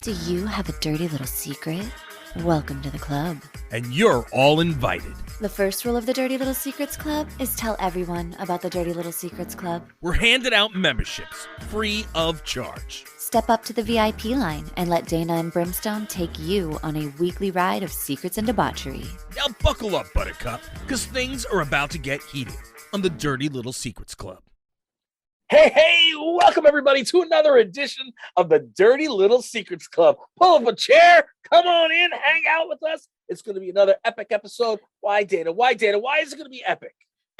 Do you have a dirty little secret? Welcome to the club. And you're all invited. The first rule of the Dirty Little Secrets Club is tell everyone about the Dirty Little Secrets Club. We're handing out memberships, free of charge. Step up to the VIP line and let Dayna and Brimstone take you on a weekly ride of secrets and debauchery. Now buckle up, Buttercup, because things are about to get heated on the Dirty Little Secrets Club. Hey, welcome everybody to another edition of the Dirty Little Secrets Club. Pull up a chair, come on in, hang out with us. It's going to be another epic episode. Why, Dayna? Why is it going to be epic?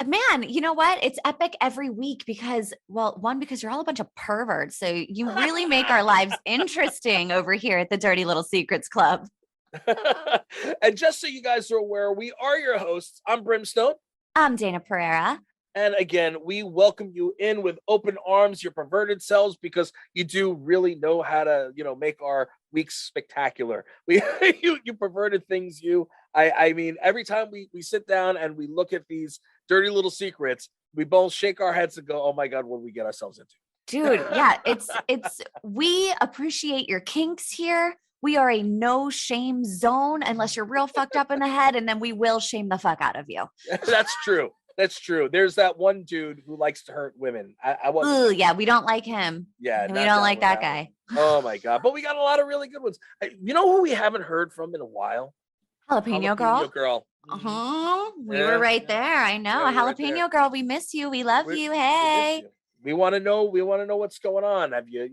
Man, you know what? It's epic every week because, well, one, because you're all a bunch of perverts. So you really make our lives interesting over here at the Dirty Little Secrets Club. And just so you guys are aware, we are your hosts. I'm Brimstone. I'm Dayna Pereira. And again, we welcome you in with open arms, your perverted selves, because you do really know how to, make our weeks spectacular. You perverted things, I mean, every time we sit down and we look at these dirty little secrets, we both shake our heads and go, oh my God, what did we get ourselves into? Dude, yeah, we appreciate your kinks here. We are a no shame zone unless you're real fucked up in the head, and then we will shame the fuck out of you. That's true. That's true. There's that one dude who likes to hurt women. Ooh, yeah, we don't like him. Yeah, we don't like that guy. Oh my God. But we got a lot of really good ones. You know who we haven't heard from in a while? Jalapeno Girl. Mm-hmm. We were right there. I know. Yeah, Jalapeno Girl, we miss you. We love you. Hey. We want to know what's going on. Have you,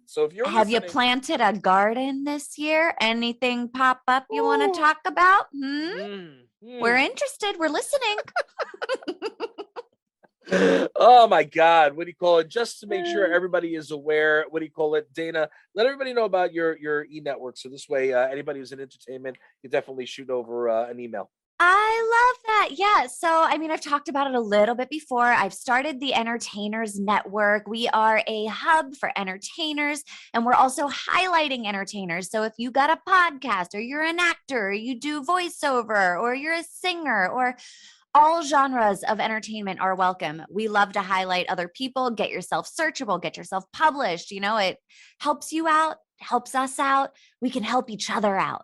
so if you're you planted a garden this year? Anything pop up you want to talk about? We're interested. We're listening. Oh my God. What do you call it? Just to make sure everybody is aware, what do you call it? Dayna, let everybody know about your e-network. So this way, anybody who's in entertainment, you definitely shoot over an email. I love that. Yeah. So, I mean, I've talked about it a little bit before. I've started the Entertainers Network. We are a hub for entertainers, and we're also highlighting entertainers. So if you got a podcast, or you're an actor, or you do voiceover, or you're a singer, or all genres of entertainment are welcome. We love to highlight other people, get yourself searchable, get yourself published. It helps you out, helps us out. We can help each other out.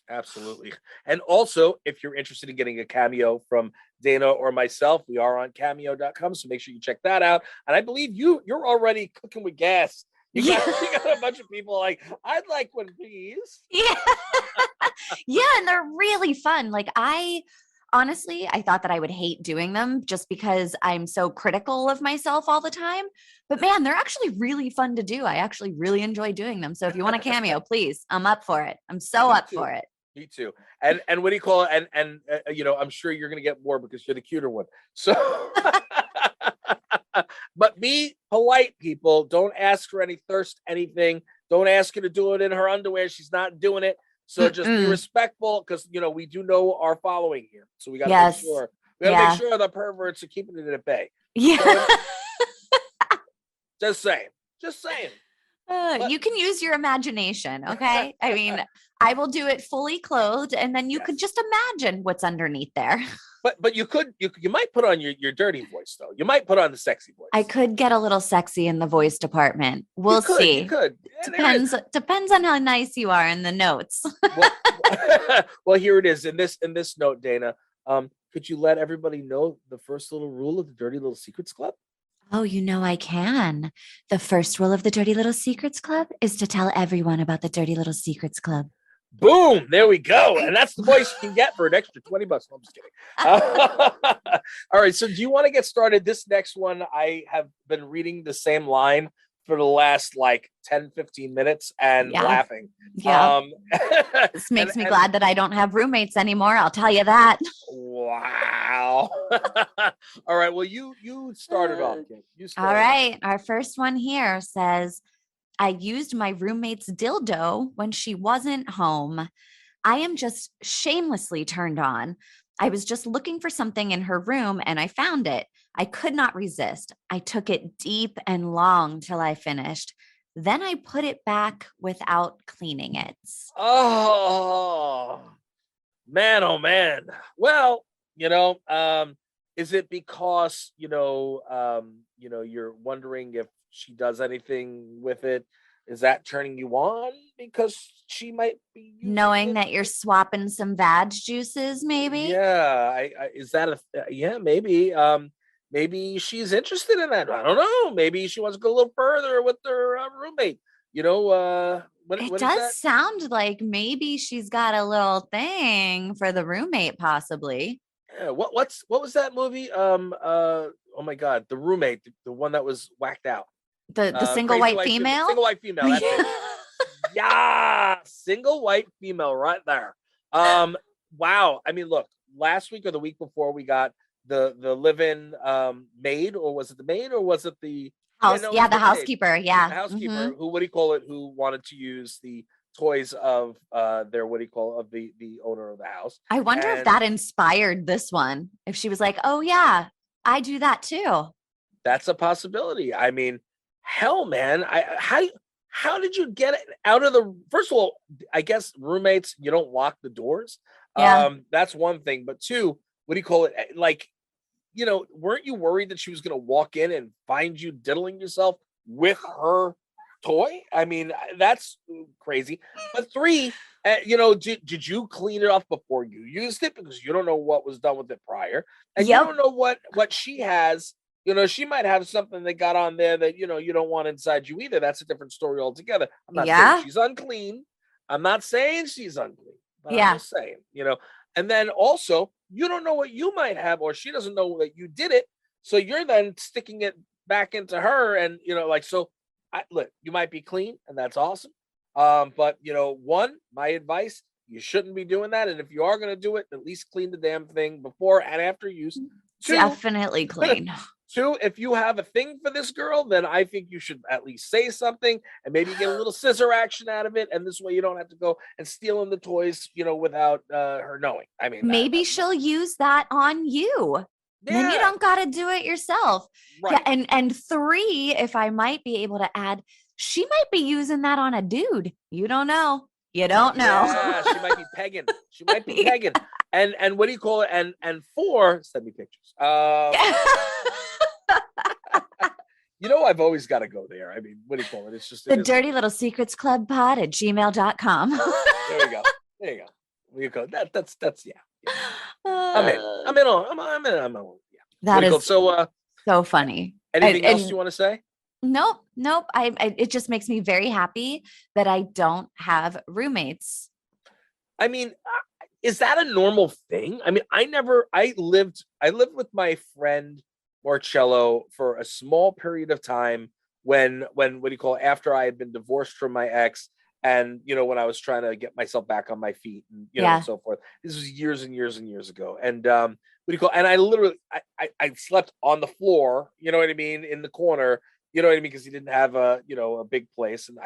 Absolutely. And also, if you're interested in getting a cameo from Dayna or myself, we are on cameo.com. So make sure you check that out. And I believe you're already cooking with gas. You got a bunch of people like, I'd like one, please. Yeah. Yeah. And they're really fun. Like honestly, I thought that I would hate doing them just because I'm so critical of myself all the time. But man, they're actually really fun to do. I actually really enjoy doing them. So if you want a cameo, please, I'm up for it. I'm so up for it. Me too. And what do you call it? And I'm sure you're going to get more because you're the cuter one. So, but be polite, people. Don't ask for any anything. Don't ask her to do it in her underwear. She's not doing it. So just be respectful because, we do know our following here. So we got to make sure. We got to make sure the perverts are keeping it at bay. Yeah. So, just saying. You can use your imagination, okay? I mean, I will do it fully clothed, and then you could just imagine what's underneath there. But you might put on your dirty voice, though. You might put on the sexy voice. I could get a little sexy in the voice department. We'll see. You could. Depends on how nice you are in the notes. Well, here it is. In this note, Dayna, could you let everybody know the first little rule of the Dirty Little Secrets Club? Oh, I can. The first rule of the Dirty Little Secrets Club is to tell everyone about the Dirty Little Secrets Club. Boom! There we go. And that's the voice you can get for an extra $20. No, I'm just kidding. All right. So do you want to get started? This next one, I have been reading the same line for the last 10, 15 minutes and laughing. Yeah. This makes me glad that I don't have roommates anymore. I'll tell you that. Wow. All right. Well, you started off. All right. Our first one here says, I used my roommate's dildo when she wasn't home. I am just shamelessly turned on. I was just looking for something in her room and I found it. I could not resist. I took it deep and long till I finished. Then I put it back without cleaning it. Oh, man. Oh, man. Well, is it because, you're wondering if she does anything with it? Is that turning you on because she might be Knowing that you're swapping some vag juices, maybe? Yeah, is that yeah, maybe. Maybe she's interested in that. I don't know. Maybe she wants to go a little further with her roommate. It what is that? does sound like maybe she's got a little thing for the roommate, possibly. Yeah, what was that movie? Oh my God, The Roommate, the one that was whacked out. The single Crazy white female? Single white female. That's it. Yeah, single white female right there. Wow. I mean, look, last week or the week before we got the live-in maid, or was it the maid, or was it the the housekeeper. Yeah. The housekeeper who, what do you call it, who wanted to use the toys of their, what do you call it, of the owner of the house. I wonder if that inspired this one. If she was like, oh yeah, I do that too. That's a possibility. I mean, hell, man. How did you get it out of the, first of all, I guess roommates, you don't lock the doors. Yeah. That's one thing. But two, what do you call it? Like, weren't you worried that she was going to walk in and find you diddling yourself with her toy? I mean, that's crazy. But three, did you clean it off before you used it? Because you don't know what was done with it prior. And you don't know what she has. She might have something that got on there that, you don't want inside you either. That's a different story altogether. I'm not saying she's unclean. I'm not saying she's unclean. But I'm just saying, And then also, you don't know what you might have, or she doesn't know that you did it. So you're then sticking it back into her. And, look, you might be clean, and that's awesome. But, one, my advice, you shouldn't be doing that. And if you are going to do it, at least clean the damn thing before and after use. Two, definitely clean. Two, if you have a thing for this girl, then I think you should at least say something and maybe get a little scissor action out of it. And this way you don't have to go and stealing the toys, without her knowing. I mean, maybe she'll use that on you. Yeah. Then you don't got to do it yourself. Right. Yeah. And three, if I might be able to add, she might be using that on a dude. You don't know. You don't know. Yeah, she might be pegging. She might be pegging. And what do you call it? And four, send me pictures. I've always got to go there. I mean, what do you call it? It's just the Dirty Little Secrets Club pod at gmail.com. There you go. There you go. There you go. That's yeah. I'm in. Yeah. That is so funny. Anything else you want to say? Nope. It just makes me very happy that I don't have roommates. I mean, is that a normal thing? I mean, I lived with my friend Marcello for a small period of time when what do you call it, after I had been divorced from my ex, and when I was trying to get myself back on my feet, and and so forth. This was years and years and years ago. And what do you call it? And I literally I slept on the floor, you know what I mean, in the corner, you know what I mean, because he didn't have a big place, and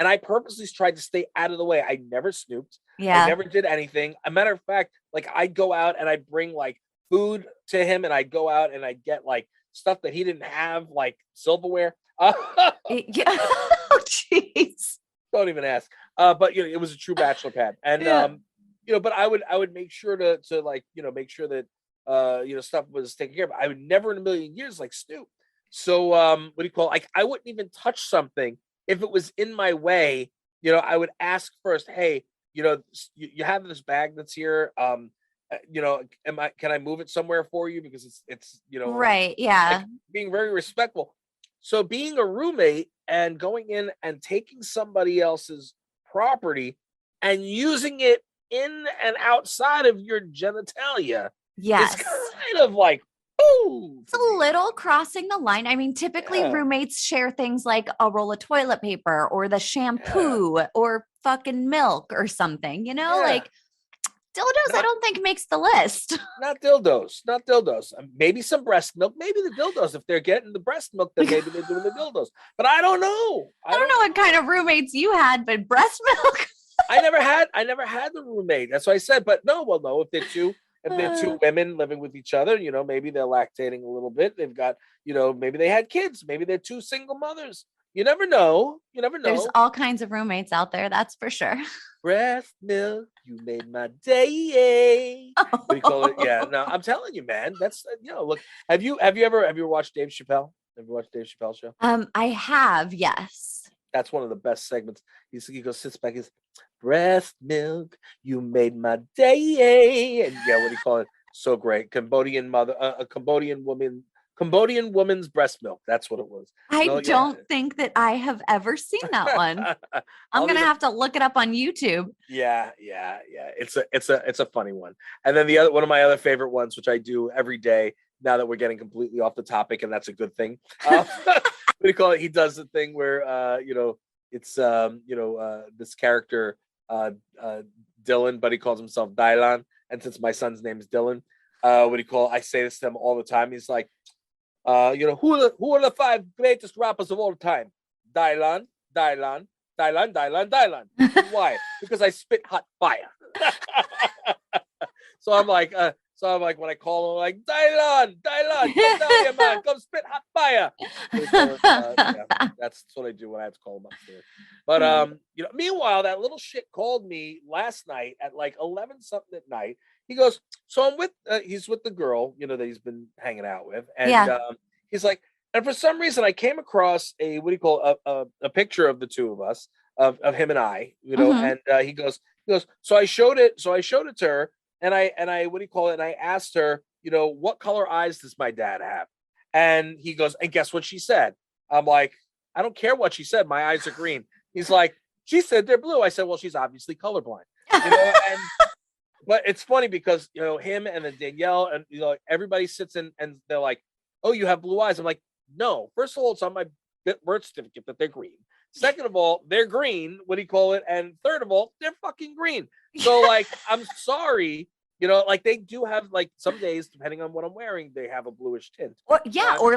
and I purposely tried to stay out of the way. I never snooped. I never did anything. A matter of fact, like, I'd go out and I'd bring like food to him, and I'd go out and I'd get like stuff that he didn't have, like silverware. Oh, jeez. Don't even ask. But it was a true bachelor pad, and but I would make sure to like make sure that stuff was taken care of. I would never in a million years like snoop. So what do you call it? Like, I wouldn't even touch something if it was in my way. I would ask first, hey, you have this bag that's here. Can I move it somewhere for you? Because it's right. Yeah. Like, being very respectful. So being a roommate and going in and taking somebody else's property and using it in and outside of your genitalia. Yes. It's kind of like, ooh. It's a little crossing the line. I mean, typically roommates share things like a roll of toilet paper or the shampoo or fucking milk or something, like dildos. I don't think makes the list. Not dildos. Maybe some breast milk. Maybe the dildos. If they're getting the breast milk, then maybe they're doing the dildos. But I don't know. I don't know what kind of roommates you had, but breast milk. I never had the roommate. That's what I said. But no, if they're two women living with each other, maybe they're lactating a little bit. They've got, maybe they had kids. Maybe they're two single mothers. You never know. There's all kinds of roommates out there. That's for sure. Breast milk, you made my day. What do you call it? Yeah, no, I'm telling you, man. That's look. Have you ever watched Dave Chappelle? Have you watched Dave Chappelle show? I have, yes. That's one of the best segments. He goes, sits back, he's breast milk, you made my day. And yeah, what do you call it? So great. Cambodian mother, a Cambodian woman's breast milk. That's what it was. I don't think that I have ever seen that one. I'm gonna have to look it up on YouTube. Yeah. It's a funny one. And then one of my other favorite ones, which I do every day. Now that we're getting completely off the topic, and that's a good thing. What do you call it? He does the thing where it's this character Dylan, but he calls himself Dylan. And since my son's name is Dylan, I say this to him all the time. He's like, who are the 5 greatest rappers of all time? Dylan. Why? Because I spit hot fire. So I'm like, when I call him, I'm like, Dayna, come down here, man, come spit hot fire. That's what I do when I have to call him upstairs. But meanwhile, that little shit called me last night at like 11 something at night. He goes, so I'm with, he's with the girl, that he's been hanging out with, and he's like, and for some reason I came across a picture of the two of us, of him and I, and he goes, so I showed it to her. And I and I asked her, what color eyes does my dad have? And he goes, and guess what she said? I'm like, I don't care what she said. My eyes are green. He's like, she said they're blue. I said, well, she's obviously colorblind. But it's funny because, him and then Danielle and, everybody sits in and they're like, oh, you have blue eyes. I'm like, no, first of all, it's on my birth certificate that they're green. Second of all, they're green. What do you call it? And third of all, they're fucking green. So like, I'm sorry. They do have some days, depending on what I'm wearing, they have a bluish tint. Or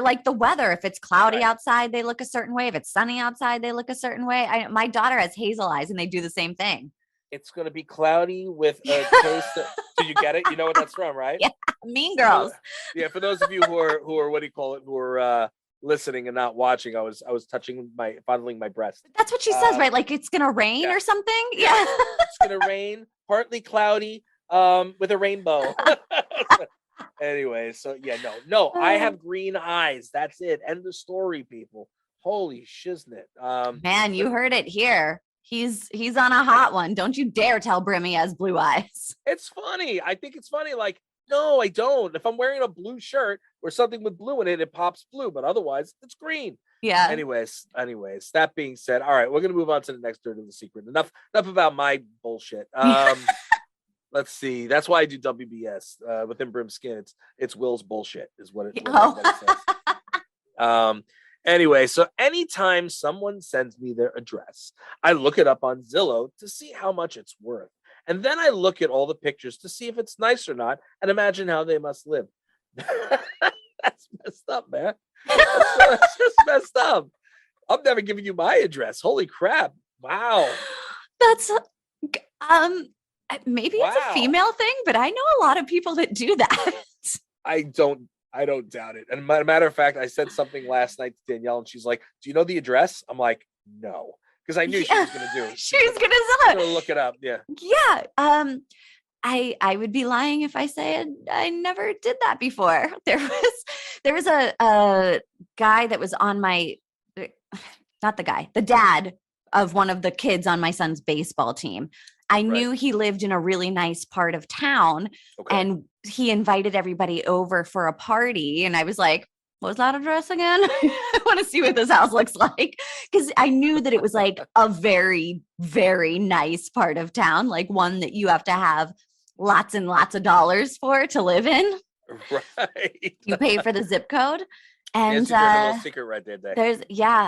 like the weather. If it's cloudy outside, they look a certain way. If it's sunny outside, they look a certain way. My daughter has hazel eyes and they do the same thing. It's going to be cloudy with a taste of, do you get it? You know what that's from, right? Yeah, Mean Girls. Yeah, for those of you who are what do you call it, who are listening and not watching, I was fondling my breast. That's what she says, right? Like it's going to rain or something? Yeah. It's going to rain, partly cloudy. With a rainbow. Anyway, so no, I have green eyes. That's it. End of story, people. Holy shiznit. Man, you heard it here. He's on a hot one. Don't you dare tell Brim he has blue eyes. It's funny. I think it's funny. Like, no, I don't. If I'm wearing a blue shirt or something with blue in it, it pops blue, but otherwise it's green. Yeah. Anyways, that being said, all right, we're gonna move on to the next dirt of the secret. Enough about my bullshit. Let's see. That's why I do WBS within Brimskin. It's Will's bullshit is what it says. Anyway, so anytime someone sends me their address, I look it up on Zillow to see how much it's worth. And then I look at all the pictures to see if it's nice or not and imagine how they must live. That's messed up, man. That's just messed up. I'm never giving you my address. Holy crap. Wow. That's maybe it's a female thing, but I know a lot of people that do that. I don't doubt it. And matter of fact, I said something last night to Danielle and she's like, do you know the address? I'm like, no. Because I knew she was going to do it. She was going to look it up. Yeah. Yeah. I would be lying if I said I never did that before. There was a guy that was on the dad of one of the kids on my son's baseball team. I knew he lived in a really nice part of town and he invited everybody over for a party. And I was like, what was that address again? I want to see what this house looks like. Because I knew that it was like a very, very nice part of town, like one that you have to have lots and lots of dollars for to live in. Right. You pay for the zip code. And it's a little secret right there.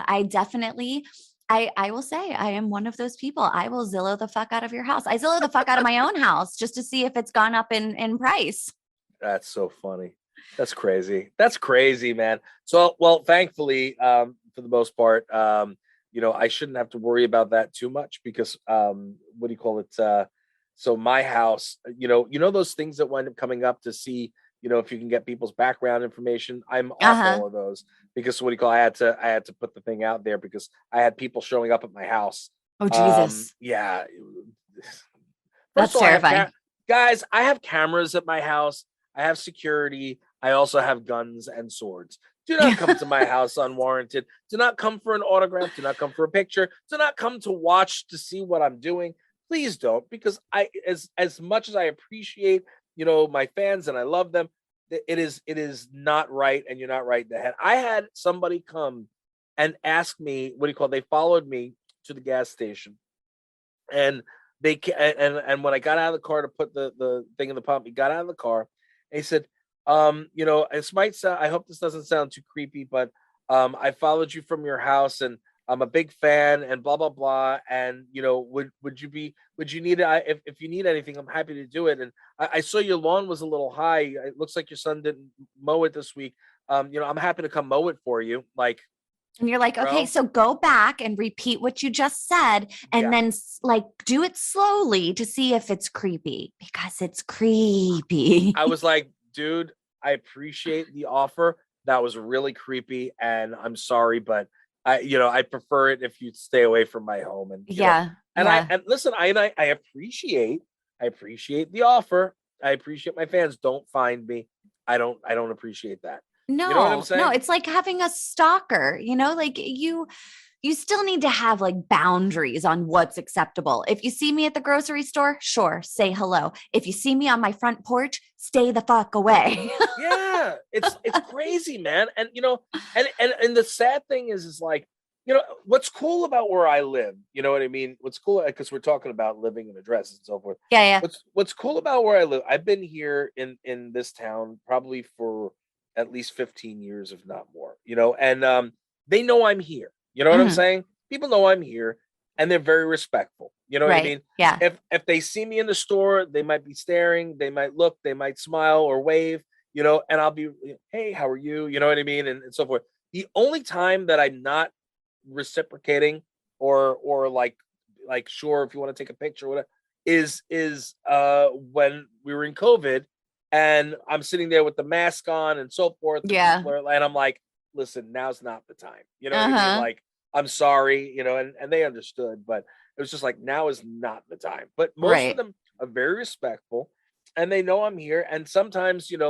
I definitely... I will say I am one of those people. I will Zillow the fuck out of your house. I Zillow the fuck out of my own house just to see if it's gone up in price. That's so funny. That's crazy. That's crazy, man. So, well, thankfully, for the most part, I shouldn't have to worry about that too much because, what do you call it? So my house, those things that wind up coming up to see, if you can get people's background information, I'm off all of those because I had to put the thing out there because I had people showing up at my house. Oh, Jesus. Yeah. That's terrifying. Guys, I have cameras at my house. I have security. I also have guns and swords. Do not come to my house unwarranted. Do not come for an autograph. Do not come for a picture. Do not come to watch to see what I'm doing. Please don't, because as much as I appreciate, my fans and I love them, it is not right, and you're not right in the head. I had somebody come and ask me, they followed me to the gas station, and and when I got out of the car to put the thing in the pump, he got out of the car and he said, this might sound, I hope this doesn't sound too creepy, but I followed you from your house and I'm a big fan and blah, blah, blah. And, would you need it? If you need anything, I'm happy to do it. And I saw your lawn was a little high. It looks like your son didn't mow it this week. I'm happy to come mow it for you. Like, and you're like, okay, so go back and repeat what you just said, and then like do it slowly to see if it's creepy, because it's creepy. I was like, dude, I appreciate the offer. That was really creepy, and I'm sorry, but I prefer it if you'd stay away from my home. And and listen, I appreciate the offer. I appreciate my fans. Don't find me. I don't appreciate that. No, you know what I'm saying? No, it's like having a stalker, like you still need to have like boundaries on what's acceptable. If you see me at the grocery store, sure, say hello. If you see me on my front porch, stay the fuck away. Yeah, it's crazy, man. And and the sad thing is like, what's cool about where I live, you know what I mean? What's cool, because we're talking about living in addresses and so forth. Yeah. What's cool about where I live, I've been here in this town probably for at least 15 years, if not more, and they know I'm here. You know what I'm saying? People know I'm here, and they're very respectful. You know what I mean? Yeah. If they see me in the store, they might be staring, they might look, they might smile or wave, and I'll be, hey, how are you? You know what I mean? And so forth. The only time that I'm not reciprocating or like sure, if you want to take a picture or whatever, is when we were in COVID and I'm sitting there with the mask on and so forth. Yeah. And I'm like, listen, now's not the time. You know what I mean? Like, I'm sorry, and they understood, but it was just like, now is not the time. But most of them are very respectful, and they know I'm here. And sometimes, there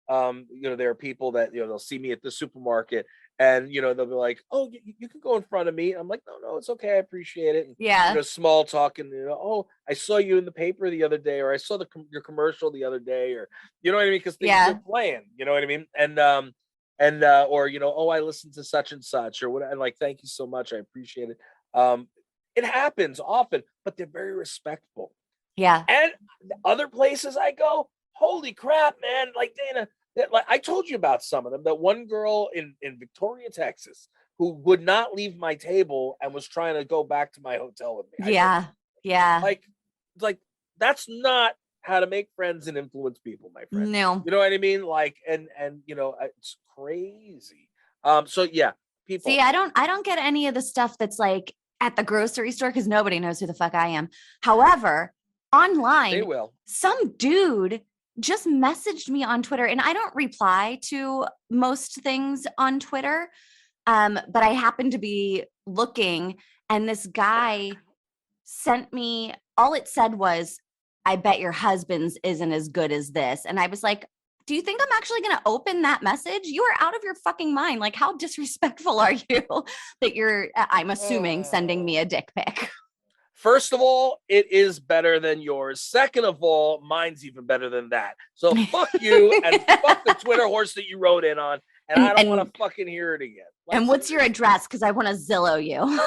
are people that, they'll see me at the supermarket and, they'll be like, oh, you can go in front of me. I'm like, no, it's okay. I appreciate it. And, small talking, oh, I saw you in the paper the other day, or I saw your commercial the other day, or, you know what I mean? Because things are playing, you know what I mean? And, or, oh, I listened to such and such or what, and like, thank you so much. I appreciate it. It happens often, but they're very respectful. Yeah. And other places I go, holy crap, man. Like, Dayna, like I told you about some of them. That one girl in Victoria, Texas, who would not leave my table and was trying to go back to my hotel with me. Yeah. Like that's not how to make friends and influence people, my friend. No. You know what I mean? Like, and it's crazy. So yeah, people. See, I don't get any of the stuff that's like at the grocery store, because nobody knows who the fuck I am. However, online, they will. Some dude just messaged me on Twitter, and I don't reply to most things on Twitter. But I happened to be looking, and this guy sent me, all it said was, I bet your husband's isn't as good as this. And I was like, do you think I'm actually going to open that message? You are out of your fucking mind. Like, how disrespectful are you that you're, I'm assuming, sending me a dick pic? First of all, it is better than yours. Second of all, mine's even better than that. So fuck you and fuck the Twitter horse that you rode in on. And I don't want to fucking hear it again. Like, and what's your address? Because I want to Zillow you.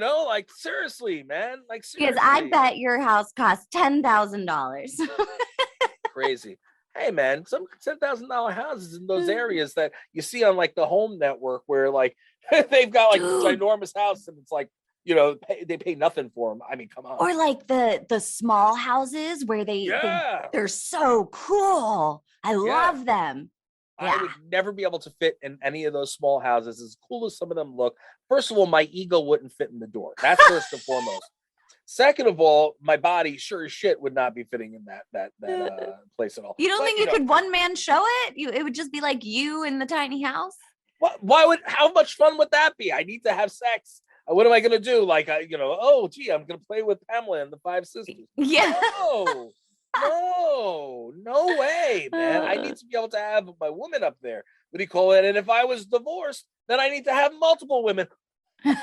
Like, seriously, man. Like, seriously. Because I bet your house costs $10,000. Crazy. Hey, man, some $10,000 houses in those areas that you see on like the Home Network, where like they've got like this ginormous house, and it's like, they pay nothing for them. I mean, come on. Or like the small houses where they're so cool. I love them. Yeah. I would never be able to fit in any of those small houses. As cool as some of them look, first of all, my ego wouldn't fit in the door. That's first and foremost. Second of all, my body sure as shit would not be fitting in that place at all. You don't think you could one man show it? It would just be like you in the tiny house? How much fun would that be? I need to have sex. What am I going to do? Like, oh, gee, I'm going to play with Pamela and the Five Sisters. Yeah. No way, man. I need to be able to have my woman up there. what do you call it? And if I was divorced, then I need to have multiple women. No,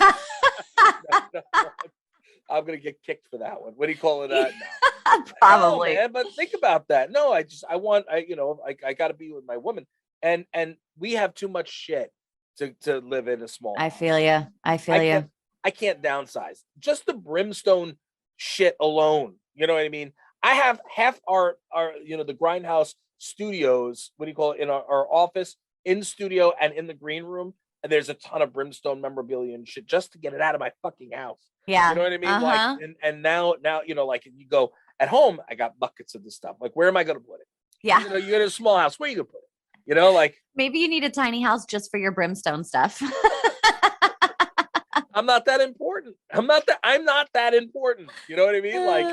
I'm gonna get kicked for that one. What do you call it? No. Probably. No, man, but think about that. No, I got to be with my woman, and we have too much shit to live in a small I house. feel you. I can't downsize. Just the Brimstone shit alone. You know what I mean? I have half our the Grindhouse studios, what do you call it, in our office, in studio, and in the green room. And there's a ton of Brimstone memorabilia and shit just to get it out of my fucking house. Yeah. You know what I mean? Like, and now, like you go at home, I got buckets of this stuff. Like, where am I going to put it? Yeah. You get a small house. Where are you going to put it? Like maybe you need a tiny house just for your Brimstone stuff. I'm not that important. I'm not that important. You know what I mean? Like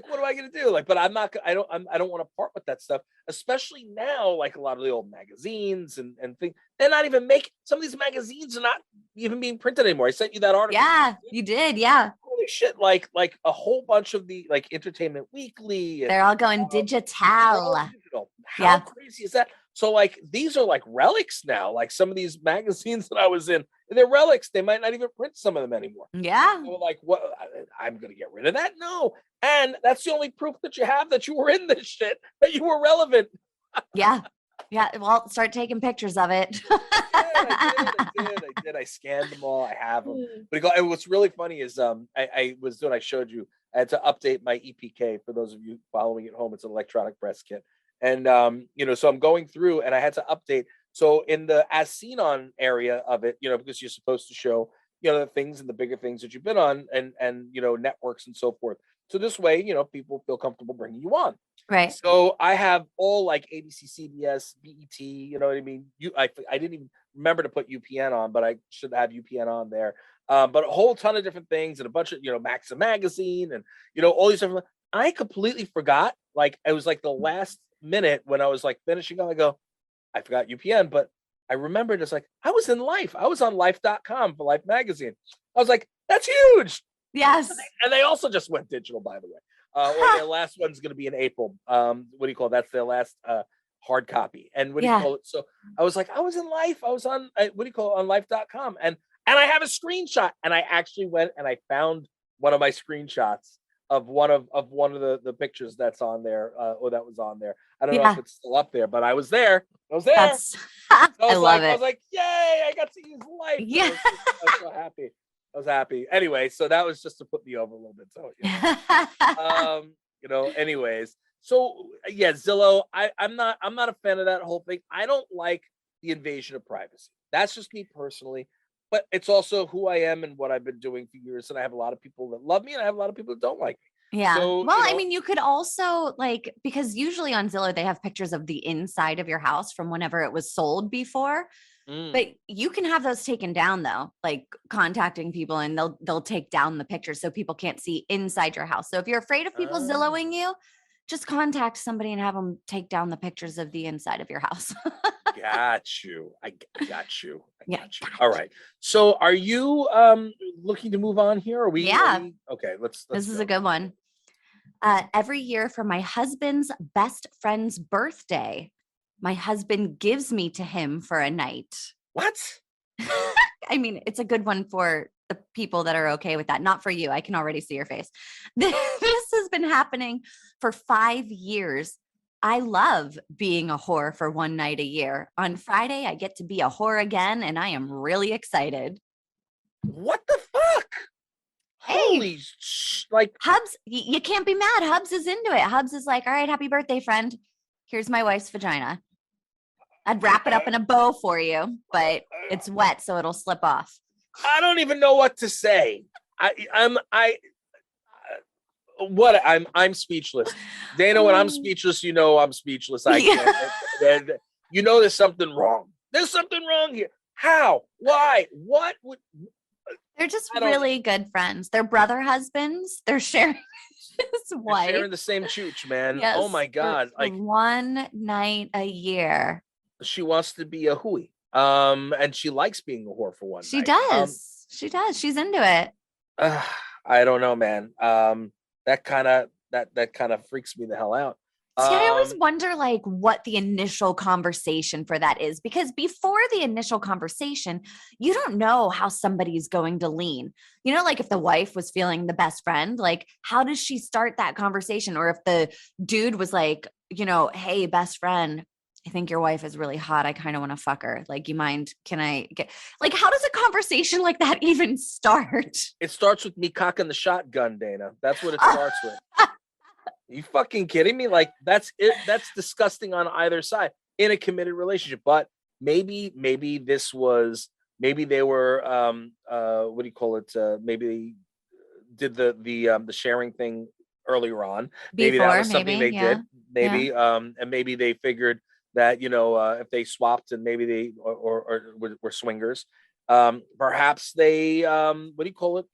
what am I going to do? Like, but I don't want to part with that stuff, especially now, like a lot of the old magazines and things, they're not even making, some of these magazines are not even being printed anymore. I sent you that article. Yeah, you did. Yeah. Holy shit. Like a whole bunch of the like Entertainment Weekly. They're all going digital. How crazy is that? So like, these are like relics now. Like some of these magazines that I was in, they're relics. They might not even print some of them anymore. Yeah. So like, what? I'm going to get rid of that? No. And that's the only proof that you have that you were in this shit, that you were relevant. Yeah. Yeah. Well, start taking pictures of it. I did. I scanned them all. I have them. But what's really funny is I showed you, I had to update my EPK for those of you following at home. It's an electronic breast kit. And, so I'm going through and I had to update. So in the as seen on area of it, because you're supposed to show, the things and the bigger things that you've been on and networks and so forth. So this way, people feel comfortable bringing you on. Right. So I have all like ABC, CBS, BET, you know what I mean? I didn't even remember to put UPN on, but I should have UPN on there. But a whole ton of different things and a bunch of, Maxim magazine and, all these different, I completely forgot. Like, it was like the last minute when I was like finishing up, I go, I forgot UPN, but I remembered it's like, I was in Life. I was on life.com for Life magazine. I was like, that's huge. Yes. And they also just went digital, by the way. Or their last one's going to be in April. What do you call it? That's their last hard copy. And what do you call it? So I was like, I was in Life. I was on, on life.com. And I have a screenshot. And I actually went and I found one of my screenshots of one of the pictures that's on there, or that was on there. I don't know if it's still up there, but I was there. I love it. I was like, yay, I got to use Life. Yeah. I was so happy. I was happy. Anyway, so that was just to put me over a little bit. So, anyways. So yeah, Zillow, I'm not a fan of that whole thing. I don't like the invasion of privacy. That's just me personally. But it's also who I am and what I've been doing for years. And I have a lot of people that love me and I have a lot of people that don't like me. Yeah. So, well, I mean, you could also because usually on Zillow, they have pictures of the inside of your house from whenever it was sold before. But you can have those taken down though, like contacting people and they'll take down the pictures so people can't see inside your house. So if you're afraid of people Zillowing you, just contact somebody and have them take down the pictures of the inside of your house. Got you. I got you. All right. So are you looking to move on here? Are we? Yeah. Okay. Let's This is go. a good one. Every year for my husband's best friend's birthday, my husband gives me to him for a night. What? I mean, it's a good one for the people that are okay with that. Not for you. I can already see your face. This has been happening for 5 years. I love being a whore for one night a year. On Friday, I get to be a whore again, and I am really excited. What the fuck? Hey, Holy Hubs, you can't be mad. Hubs is into it. Hubs is like, all right, happy birthday, friend. Here's my wife's vagina. I'd wrap it up in a bow for you, but it's wet, so it'll slip off. I don't even know what to say. I'm speechless. Dayna, when I'm speechless, I'm speechless. I can't. There's something wrong. There's something wrong here. How? Why? What would? They're just really good friends. They're brother husbands. They're sharing his wife. Sharing the same chooch, man. Yes, oh my God! For one night a year. She wants to be a hooey. And she likes being a whore for one night. She does. She does. She's into it. I don't know, man. That kind of freaks me the hell out. See, I always wonder like what the initial conversation for that is, because before the initial conversation, you don't know how somebody's going to lean. You know, like if the wife was feeling the best friend, like how does she start that conversation? Or if the dude was like, you know, hey, best friend, I think your wife is really hot. I kind of want to fuck her. Like, you mind? Can I get like, how does a conversation like that even start? It starts with me cocking the shotgun, Dana. That's what it starts with. You fucking kidding me? Like that's it. That's disgusting on either side in a committed relationship. But maybe they were what do you call it? Maybe they did the sharing thing earlier on. Maybe that Before, was something they yeah. did. Maybe and maybe they figured that if they swapped and maybe they or were swingers, perhaps they what do you call it?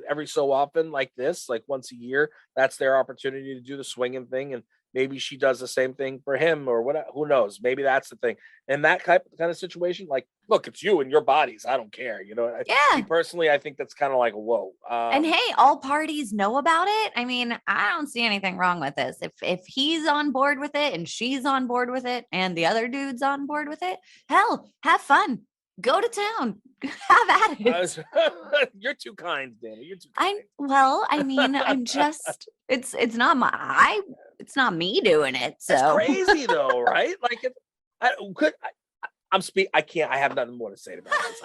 Every so often, like this, like once a year, that's their opportunity to do the swinging thing, and maybe she does the same thing for him or what? Who knows? Maybe that's the thing. In that kind of situation, like, look, it's you and your bodies. I don't care. Me personally, I think that's kind of like whoa. And hey, all parties know about it. I mean, I don't see anything wrong with this. If he's on board with it and she's on board with it and the other dude's on board with it, hell, have fun. Go to town. Have at it. You're too kind, Dana. You're too kind. I mean, I'm just it's not it's not me doing it. So it's crazy though, right? Like I can't. I have nothing more to say about this.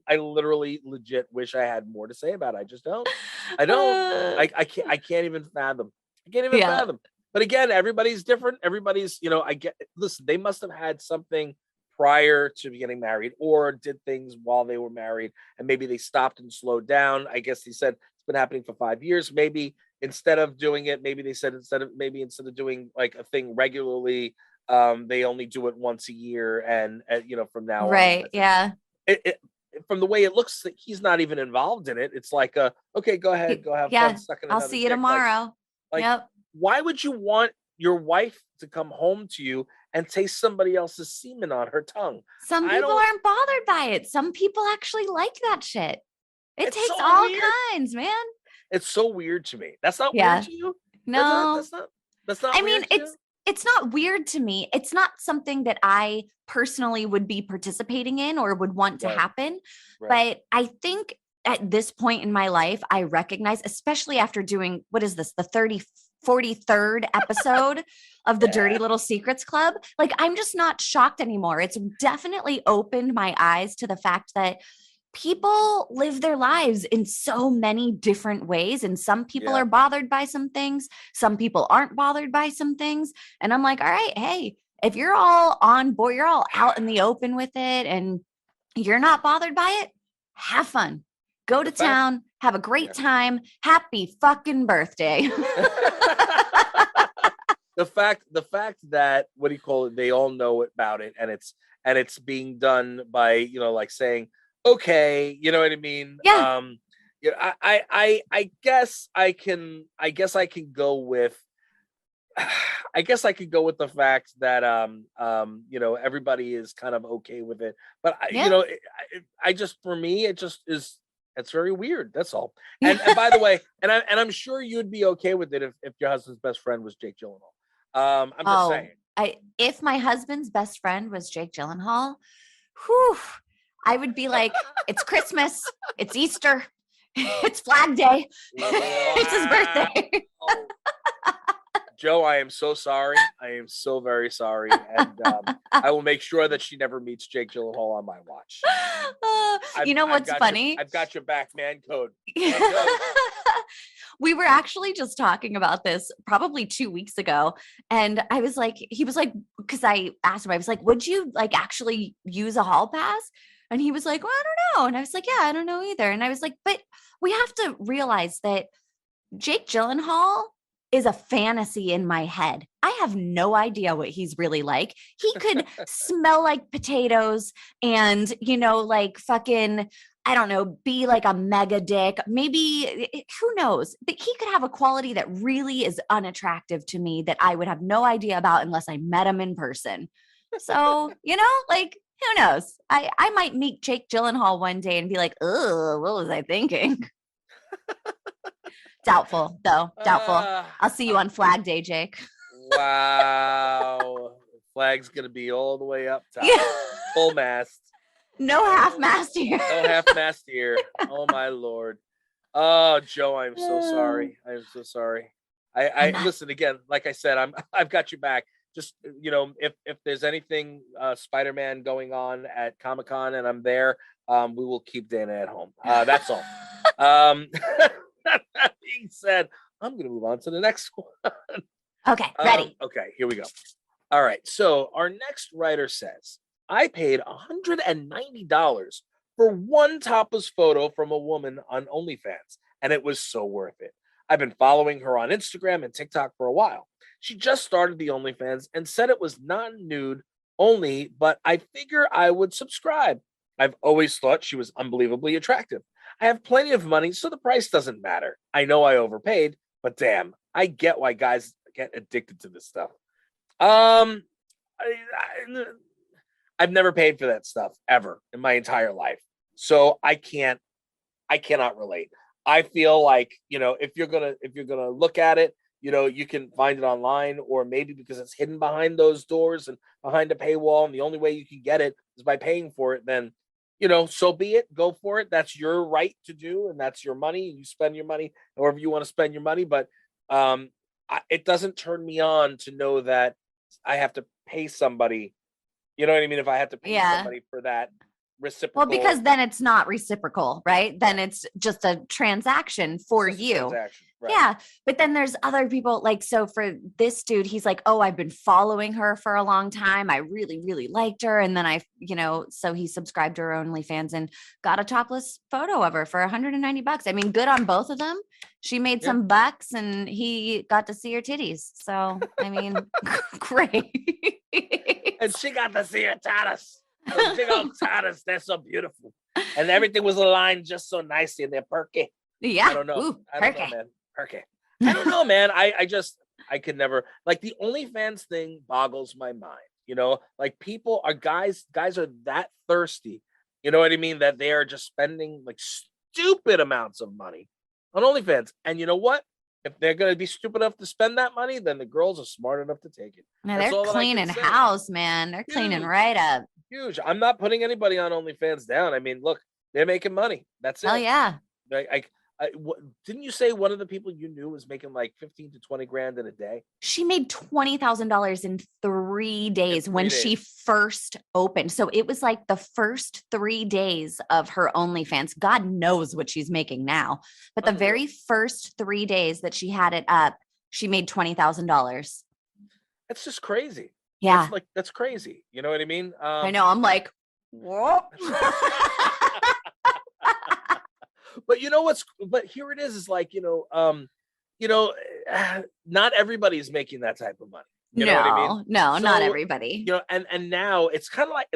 I literally legit wish I had more to say about it. I just don't. I don't. I can't even fathom. I can't even fathom. But again, everybody's different. Everybody's, listen, they must have had something prior to getting married or did things while they were married, and maybe they stopped and slowed down. I guess he said it's been happening for 5 years. Maybe instead of doing it, maybe they said instead of doing like a thing regularly, they only do it once a year, and from now right, on. yeah. From the way it looks, he's not even involved in it. It's like, okay, go ahead, go have fun. I'll see you tomorrow. Yep. Why would you want your wife to come home to you and taste somebody else's semen on her tongue? Some people aren't bothered by it. Some people actually like that shit. It takes so all kinds, man. It's so weird to me. That's not weird to you? No. That's not I mean, it's not weird to me. It's not something that I personally would be participating in or would want to happen. Right. But I think at this point in my life, I recognize, especially after doing, what is this, the 43rd episode of the Dirty Little Secrets Club. Like, I'm just not shocked anymore. It's definitely opened my eyes to the fact that people live their lives in so many different ways. And some people are bothered by some things. Some people aren't bothered by some things. And I'm like, all right, hey, if you're all on board, you're all out in the open with it and you're not bothered by it, have fun. Go to town, have a great time. Happy fucking birthday. The fact that, what do you call it? They all know about it, and it's being done by, like saying, okay, you know what I mean? Yeah. I guess I can go with, the fact that everybody is kind of okay with it, but I just, for me, it just is. It's very weird. That's all. And by the way, and I'm sure you'd be okay with it if your husband's best friend was Jake Gyllenhaal. I'm just saying. If my husband's best friend was Jake Gyllenhaal, whew, I would be like, it's Christmas, it's Easter, it's Flag Day, it's his birthday. Joe, I am so sorry. I am so very sorry. And I will make sure that she never meets Jake Gyllenhaal on my watch. You know what's funny? I've got your back, man code. We were actually just talking about this probably 2 weeks ago. And he was like, because I asked him, I was like, would you like actually use a hall pass? And he was like, well, I don't know. And I was like, yeah, I don't know either. And I was like, but we have to realize that Jake Gyllenhaal is a fantasy in my head. I have no idea what he's really like. He could smell like potatoes and, like fucking, I don't know, be like a mega dick. Maybe, who knows? But he could have a quality that really is unattractive to me that I would have no idea about unless I met him in person. So, like, who knows? I might meet Jake Gyllenhaal one day and be like, oh, what was I thinking? Doubtful, though. Doubtful. I'll see you on I'm- Flag Day, Jake. Wow. Flag's gonna be all the way up top. Yeah. Full mast. No half mast here. No half mast here. Oh my Lord. Oh, Joe, I'm so sorry. I'm so sorry. I listen again, like I said, I've got you back. Just if there's anything Spider-Man going on at Comic-Con and I'm there, we will keep Dayna at home. That's all. That being said, I'm gonna move on to the next one. Okay, ready. Okay, here we go. All right. So our next writer says, I paid $190 for one topless photo from a woman on OnlyFans, and it was so worth it. I've been following her on Instagram and TikTok for a while. She just started the OnlyFans and said it was non-nude only, but I figure I would subscribe. I've always thought she was unbelievably attractive. I have plenty of money, so the price doesn't matter. I know I overpaid, but damn, I get why guys get addicted to this stuff. I've never paid for that stuff ever in my entire life, so I cannot relate. I feel like, if you're gonna look at it, you can find it online, or maybe because it's hidden behind those doors and behind a paywall, and the only way you can get it is by paying for it. Then, so be it. Go for it. That's your right to do, and that's your money. You spend your money however you want to spend your money, but it doesn't turn me on to know that I have to pay somebody. You know what I mean? If I have to pay somebody for that reciprocal. Well, because then it's not reciprocal, right? Then it's just a transaction for you. Transaction, right. Yeah. But then there's other people, like, so for this dude, he's like, oh, I've been following her for a long time. I really, really liked her. And then so he subscribed to her OnlyFans and got a topless photo of her for $190. I mean, good on both of them. She made some bucks and he got to see her titties. So, I mean, great. And she got to see her tatas. Big old tatas. They're so beautiful. And everything was aligned just so nicely, and they're perky. Yeah. I don't know. Ooh, I don't know, man. Perky. I don't know, man. I could never, like, the OnlyFans thing boggles my mind. Like, guys are that thirsty. You know what I mean? That they are just spending like stupid amounts of money on OnlyFans. And you know what? If they're going to be stupid enough to spend that money, then the girls are smart enough to take it. Now they're cleaning house, man. They're cleaning right up. Huge. I'm not putting anybody on OnlyFans down. I mean, look, they're making money. That's it. Oh yeah. Didn't you say one of the people you knew was making like 15 to 20 grand in a day? She made $20,000 in 3 days when she first opened. So it was like the first 3 days of her OnlyFans. God knows what she's making now. But the very first 3 days that she had it up, she made $20,000. That's just crazy. Yeah. That's crazy. You know what I mean? I know. I'm like, whoa. But but here it is like, not everybody's making that type of money. You know what I mean? No, So, not everybody. And now it's kind of like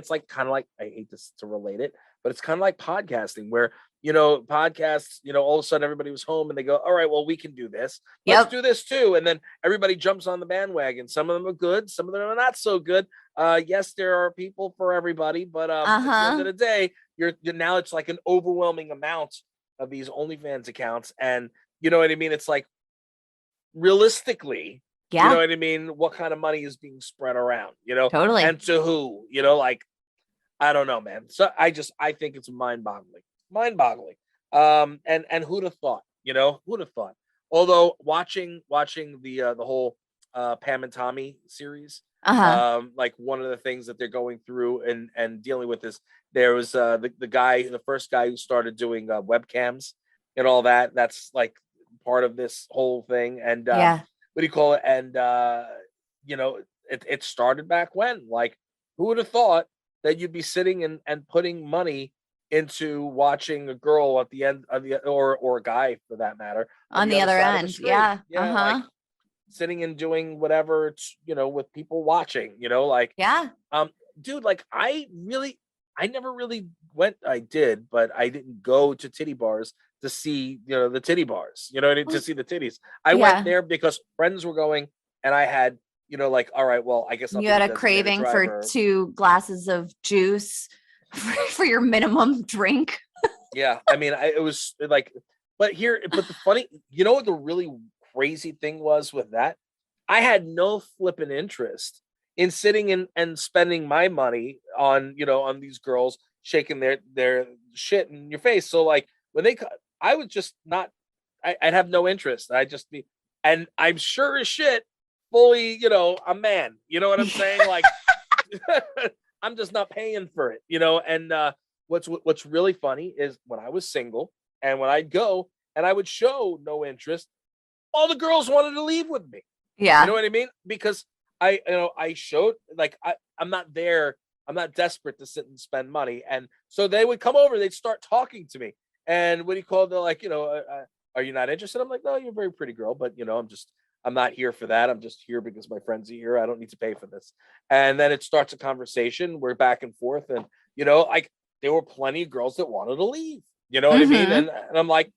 I hate this to relate it, but it's kind of like podcasting where, podcasts, all of a sudden everybody was home and they go, all right, well, we can do this. Let's do this too. And then everybody jumps on the bandwagon. Some of them are good. Some of them are not so good. Yes, there are people for everybody, but at the end of the day, you're now it's like an overwhelming amount of these OnlyFans accounts. And you know what I mean? It's like, realistically, you know what I mean? What kind of money is being spread around, Totally. And to who, like, I don't know, man. So I think it's mind boggling. And who'd have thought, who'd have thought? Although watching the whole Pam and Tommy series, like one of the things that they're going through and dealing with is there was the first guy who started doing webcams and all that. That's like part of this whole thing. And what do you call it? And it started back when, like, who would have thought that you'd be sitting and putting money into watching a girl at the end of or a guy for that matter on the other end. Like sitting and doing whatever it's with people watching, dude, like I never really went. I did, but I didn't go to titty bars to see the titty bars, to see the titties. I went there because friends were going and I had like, all right, well, I guess you had a craving for 2 glasses of juice for your minimum drink. Yeah, I mean, it was like, but the funny, you know what the really crazy thing was with that? I had no flipping interest in sitting and spending my money on, on these girls shaking their shit in your face. So like when I would just not, I'd have no interest. I'd just be, and I'm sure as shit, fully, a man. You know what I'm saying? Like, I'm just not paying for it, And what's really funny is when I was single and when I'd go and I would show no interest, all the girls wanted to leave with me. Yeah. You know what I mean? Because I showed like I'm not there. I'm not desperate to sit and spend money. And so they would come over, they'd start talking to me. And what do you call it? They're like, are you not interested? I'm like, no, you're a very pretty girl, but I'm not here for that. I'm just here because my friends are here. I don't need to pay for this. And then it starts a conversation. We're back and forth. And, like there were plenty of girls that wanted to leave. You know what I mean? And I'm like,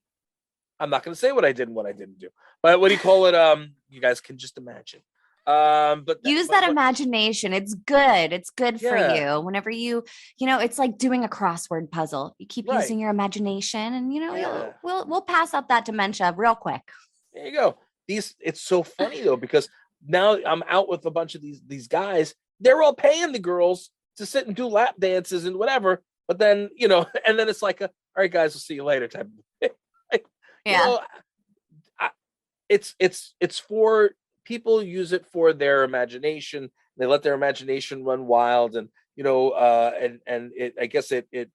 I'm not going to say what I did and what I didn't do. But what do you call it? You guys can just imagine. But use that imagination. It's good. It's good for you. Whenever it's like doing a crossword puzzle. You keep using your imagination, and we'll pass up that dementia real quick. There you go. It's so funny though, because now I'm out with a bunch of these guys. They're all paying the girls to sit and do lap dances and whatever. But then and then it's like, all right, guys, we'll see you later type of thing. It's for people use it for their imagination. They let their imagination run wild, and and it, I guess it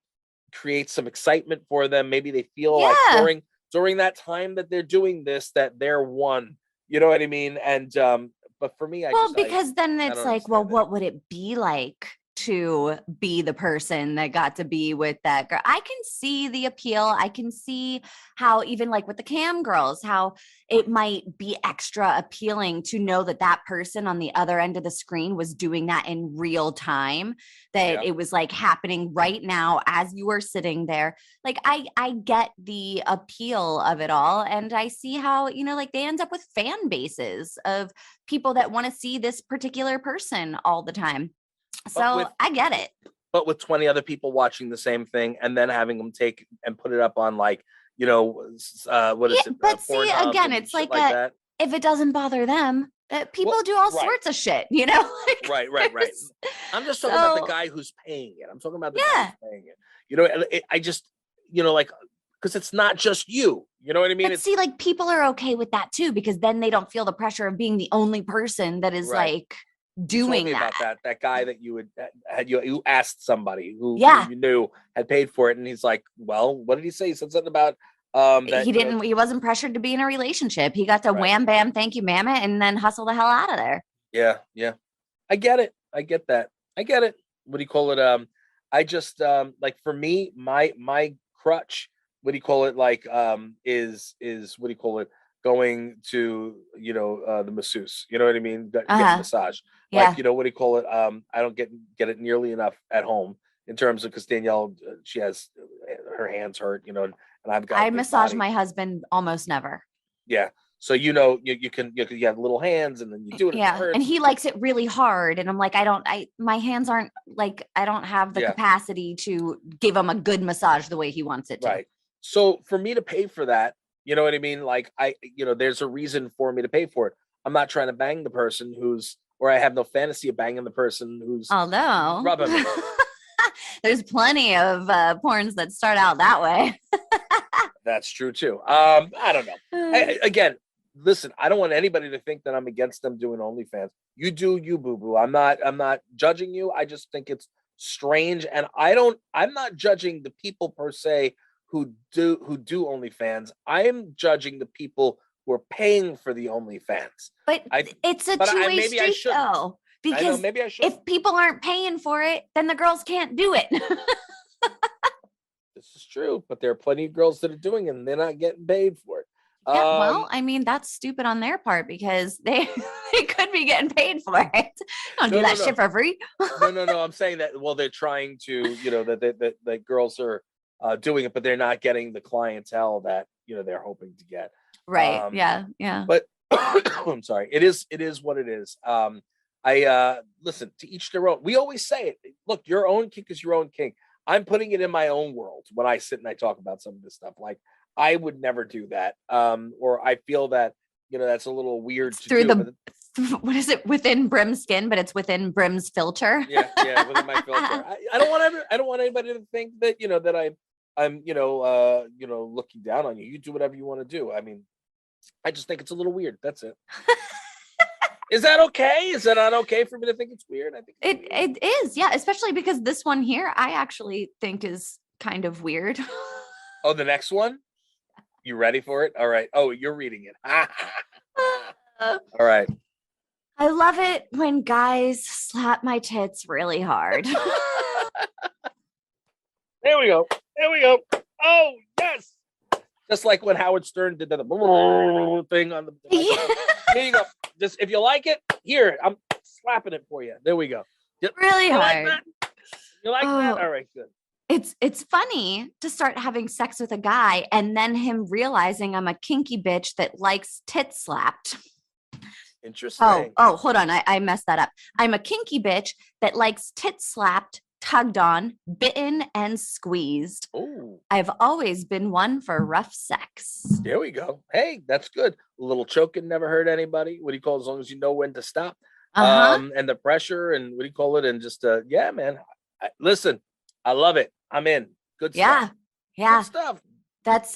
creates some excitement for them. Maybe they feel like during that time that they're doing this, that they're one. You know what I mean? And but for me, because then it's like, well, what would it be like to be the person that got to be with that girl? I can see the appeal. I can see how, even like with the cam girls, how it might be extra appealing to know that that person on the other end of the screen was doing that in real time, that it was like happening right now as you were sitting there. Like I get the appeal of it all, and I see how like they end up with fan bases of people that want to see this particular person all the time. So I get it. But with 20 other people watching the same thing and then having them take and put it up on like, what is it? But see, again, it's like that. If it doesn't bother them, people do all sorts of shit, Right. I'm just talking about the guy who's paying it. I'm talking about the guy who's paying it. I just, like, because it's not just you. You know what I mean? But see, like people are okay with that too, because then they don't feel the pressure of being the only person that is like doing that guy that you asked somebody who you knew had paid for it, and he's like, well, what did he say? He said something about that he wasn't pressured to be in a relationship. He got to wham bam, thank you, mama, and then hustle the hell out of there. Yeah. I get it. I get that. I get it. What do you call it? I just like for me, my crutch, what do you call it? Like is what do you call it? Going to the masseuse, you know what I mean? Get a massage. Like, what do you call it? I don't get it nearly enough at home in terms of, because Danielle, she has her hands hurt, and I've got. I massage my husband almost never. Yeah, so you have little hands, and then you do it. Yeah, and he likes it really hard, and I'm like, my hands aren't like, I don't have the capacity to give him a good massage the way he wants it to. Right. So for me to pay for that, you know what I mean? Like there's a reason for me to pay for it. I'm not trying to bang the person or I have no fantasy of banging the person who's rubbing me. There's plenty of porns that start out that way. That's true too. I don't know. Again, listen, I don't want anybody to think that I'm against them doing OnlyFans. You do you, boo-boo. I'm not judging you. I just think it's strange. And I'm not judging the people per se who do OnlyFans. I'm judging the people who are paying for the OnlyFans. But it's a two-way street though. Because maybe I should. If people aren't paying for it, then the girls can't do it. This is true, but there are plenty of girls that are doing it and they're not getting paid for it. Yeah, well, I mean, that's stupid on their part, because they could be getting paid for it. Don't do that shit for free. No. I'm saying that, well, they're trying to, that girls are doing it, but they're not getting the clientele that, they're hoping to get. Right. Yeah. But I'm sorry. It is what it is. I listen, to each their own. We always say it. Look, your own kink is your own kink. I'm putting it in my own world when I sit and I talk about some of this stuff. Like, I would never do that. Or I feel that, that's a little weird to through do. what is it, within Brim's skin, but it's within Brim's filter. Yeah, within my filter. I don't want anybody to think that, that I'm looking down on you. You do whatever you want to do. I mean, I just think it's a little weird. That's it. Is that okay? Is that not okay for me to think it's weird? I think it is, yeah, especially because this one here I actually think is kind of weird. Oh, the next one? You ready for it? All right. Oh, you're reading it. All right. I love it when guys slap my tits really hard. There we go. Oh, yes. Just like when Howard Stern did that thing on the Here you go. Just if you like it, here, I'm slapping it for you. There we go. Really hard. Like that? You like that? All right, good. It's funny to start having sex with a guy and then him realizing I'm a kinky bitch that likes tit slapped. Interesting. Oh, hold on. I messed that up. I'm a kinky bitch that likes tit slapped, tugged on, bitten, and squeezed. Oh, I've always been one for rough sex. There we go. Hey, that's good. A little choking never hurt anybody. What do you call it? As long as you know when to stop. And the pressure and what do you call it? And just yeah, man. Listen, I love it. I'm in. Good stuff. Yeah. Good stuff. That's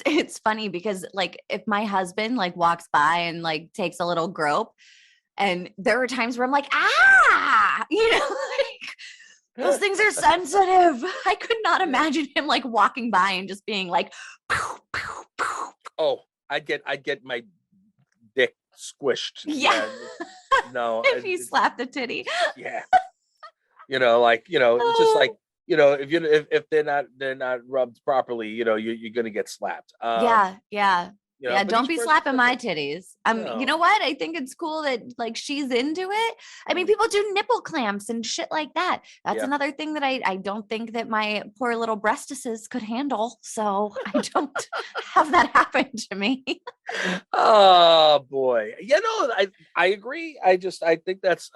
it's funny because like if my husband like walks by and like takes a little grope, and there are times where I'm like, like those things are sensitive. I could not imagine him like walking by and just being like, pow, pow, pow. Oh, I'd get my dick squished. Yeah. No. If he slapped the titty. Yeah. It's just like, if they're not rubbed properly, you're gonna get slapped. Yeah. Don't be slapping my titties. No. You know what? I think it's cool that like she's into it. I mean, people do nipple clamps and shit like that. That's another thing that I don't think that my poor little breastises could handle. So I don't have that happen to me. Oh boy. I agree. I think that's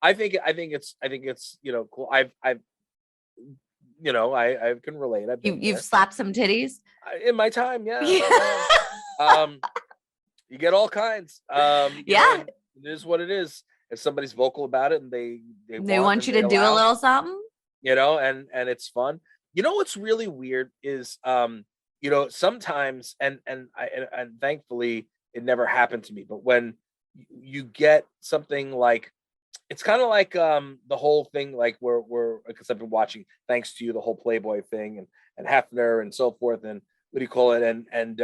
I think it's cool. I can relate. You've slapped some titties in my time. Yeah. You get all kinds. It is what it is. If somebody's vocal about it and they want you to do a little something, and it's fun. What's really weird is sometimes and thankfully it never happened to me, but when you get something like, it's kind of like the whole thing, like we're because I've been watching, thanks to you, the whole Playboy thing and Hefner and so forth, and what do you call it, and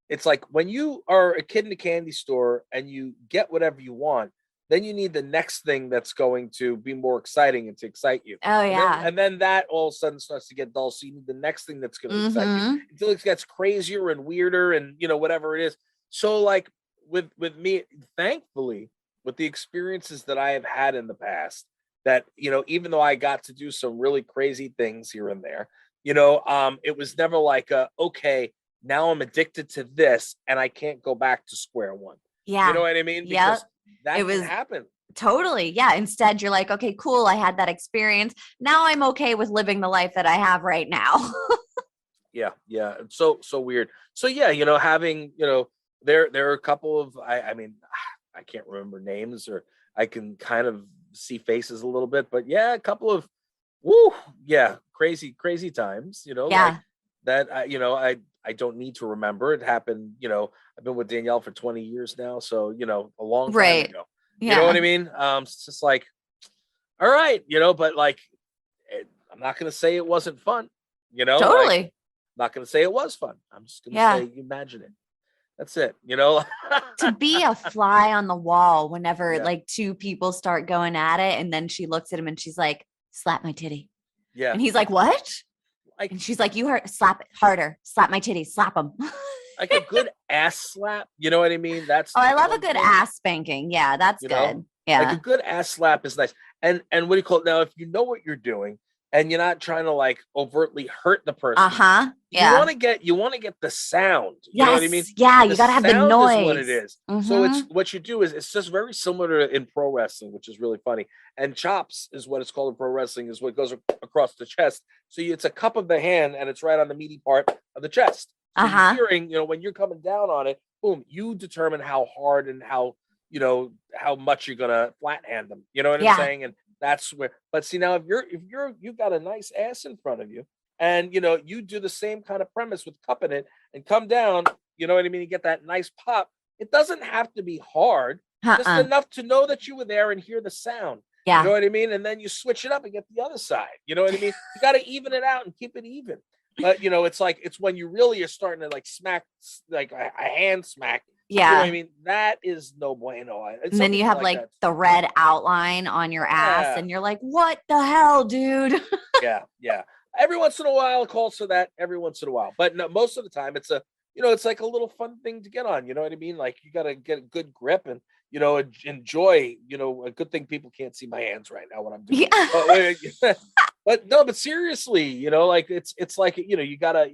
it's like when you are a kid in a candy store and you get whatever you want, then you need the next thing that's going to be more exciting and to excite you. Oh yeah. And then that all of a sudden starts to get dull, so you need the next thing that's going to excite you until it gets crazier and weirder and whatever it is. So like with me, thankfully, with the experiences that I have had in the past, that, even though I got to do some really crazy things here and there, it was never like, okay, now I'm addicted to this and I can't go back to square one. Yeah. You know what I mean? Because that can happen. Totally. Yeah. Instead, you're like, okay, cool. I had that experience. Now I'm okay with living the life that I have right now. Yeah. It's so weird. So yeah, having, there are a couple of, I mean, I can't remember names, or I can kind of see faces a little bit, but yeah, a couple of, crazy times, like that, I don't need to remember. It happened, I've been with Danielle for 20 years now. So, a long time ago, you know what I mean? It's just like, all right, but like, I'm not going to say it wasn't fun, Totally. Like, I'm not going to say it was fun. I'm just going to say, imagine it. That's it, To be a fly on the wall whenever like two people start going at it, and then she looks at him and she's like, slap my titty. Yeah. And he's like, what? And she's like, you heard, slap it harder, slap my titty, slap them. Like a good ass slap. You know what I mean? That's I love a good ass spanking. Yeah, that's good. Yeah. Like a good ass slap is nice. And what do you call it? Now, if you know what you're doing, and you're not trying to like overtly hurt the person. Yeah. You want to get the sound. You know what I mean? Yeah, The you gotta have the sound noise. is what it is. So it's what you do is it's just very similar to in pro wrestling, which is really funny. And chops is what it's called in pro wrestling, is what goes across the chest. So it's a cup of the hand and it's right on the meaty part of the chest. So you're hearing, when you're coming down on it, boom, you determine how hard and how much you're gonna flat hand them. You know what I'm saying? And that's where. But see, now if you've got a nice ass in front of you, and you do the same kind of premise with cupping it and come down, you know what I mean? You get that nice pop. It doesn't have to be hard, just enough to know that you were there and hear the sound. Yeah. You know what I mean? And then you switch it up and get the other side. You know what I mean? You got to even it out and keep it even. But it's when you really are starting to like smack, like a hand smack. Yeah. You know what I mean? That is no bueno. And then you have like the red outline on your ass and you're like, what the hell, dude? Yeah. Every once in a while it calls for that, every once in a while. But no, most of the time it's it's like a little fun thing to get on. You know what I mean? Like you got to get a good grip and, enjoy, a good thing people can't see my hands right now when I'm doing it. But seriously, like it's like, you gotta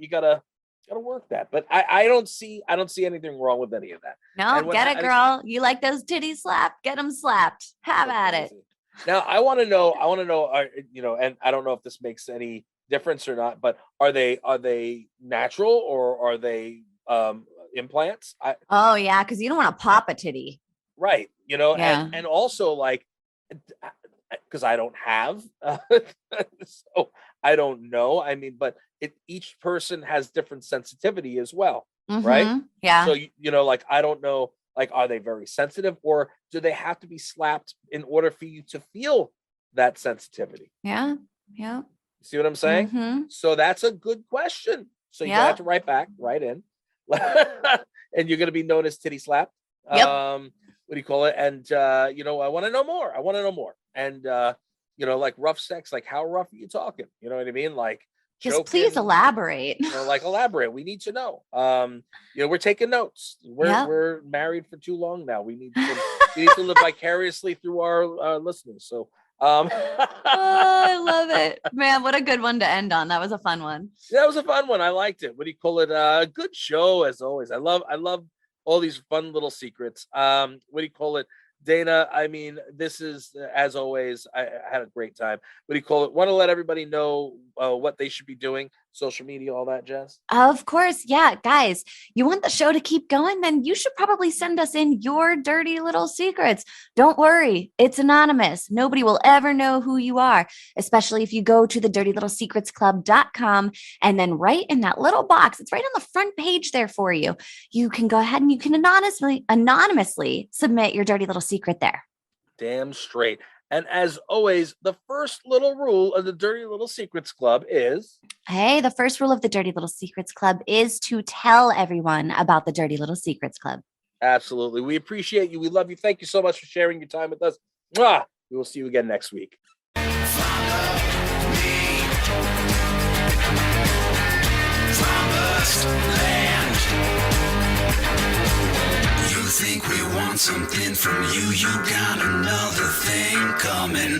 work that. But I don't see anything wrong with any of that. No, get it, girl. You like those titties slapped? Get them slapped. Have at it. Now I want to know, and I don't know if this makes any difference or not, but are they natural or are they implants? Because you don't want to pop a titty. Right. And also like, because I don't have, so I don't know. I mean, but each person has different sensitivity as well, right? Yeah. So like I don't know, like are they very sensitive or do they have to be slapped in order for you to feel that sensitivity? Yeah. See what I'm saying? So that's a good question. So you have to write in, and you're going to be known as titty slap. Yep. What do you call it? And I want to know more. And like rough sex, like how rough are you talking? You know what I mean? Like just please elaborate. Elaborate. We need to know. We're taking notes. We're married for too long now. We need to live vicariously through our listeners. So I love it, man. What a good one to end on. That was a fun one. Yeah, it was a fun one. I liked it. What do you call it? A good show as always. I love all these fun little secrets. What do you call it? Dayna, I mean, this is, as always, I had a great time. What do you call it? Want to let everybody know what they should be doing, social media, all that jazz? Of course. Yeah. Guys, you want the show to keep going? Then you should probably send us in your dirty little secrets. Don't worry. It's anonymous. Nobody will ever know who you are, especially if you go to the dirtylittlesecretsclub.com and then right in that little box, it's right on the front page there for you. You can go ahead and you can anonymously submit your dirty little secret there. Damn straight. And as always, the first little rule of the Dirty Little Secrets Club is... Hey, the first rule of the Dirty Little Secrets Club is to tell everyone about the Dirty Little Secrets Club. Absolutely. We appreciate you. We love you. Thank you so much for sharing your time with us. Mwah! We will see you again next week. You think we want something from you, you got another thing coming.